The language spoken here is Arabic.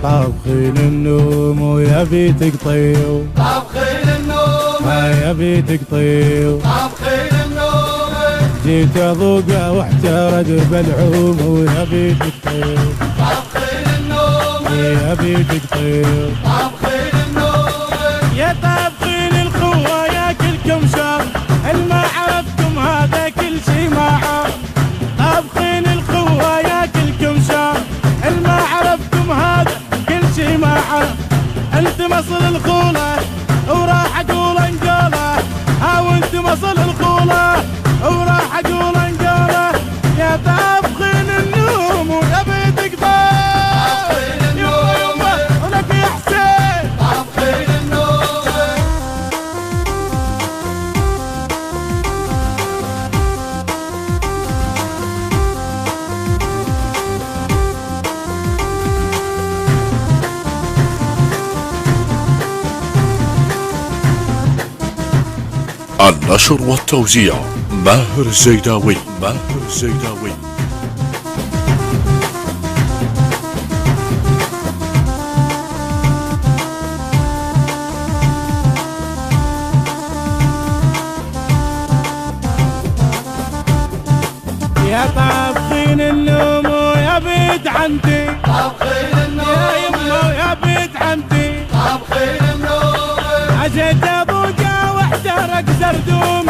طابخين النوم ويا بيتك طيو، طابخين النوم يا بيتك طيو، طابخين النوم جيت اذوقه واحترد بالعوم ويا بيتك طيو، طابخين النوم يا بيتك طيو، طابخين النوم يا طابخين الخوة يا كلكم شر الما عرفتم هذا كل شي ما عرف، طابخين الخوة يا كلكم شر الما عرفتم هذا كل شي ما عرف، انت مصل الخولة وراح اقول انقوله، وانت مصل الخولة وراح اقول انقوله، يا طابخين النوم ويا بيتك طابخين النوم ولك يا حسين طابخين النوم النشر والتوزيع ماهر الزيداوي. ماهر الزيداوي. يا طابخين النوم ويا بيت عندي، طابخين النوم يا يمه ويا بيت عندي، طابخين النوم اجيت ابوقه واحترق زردوم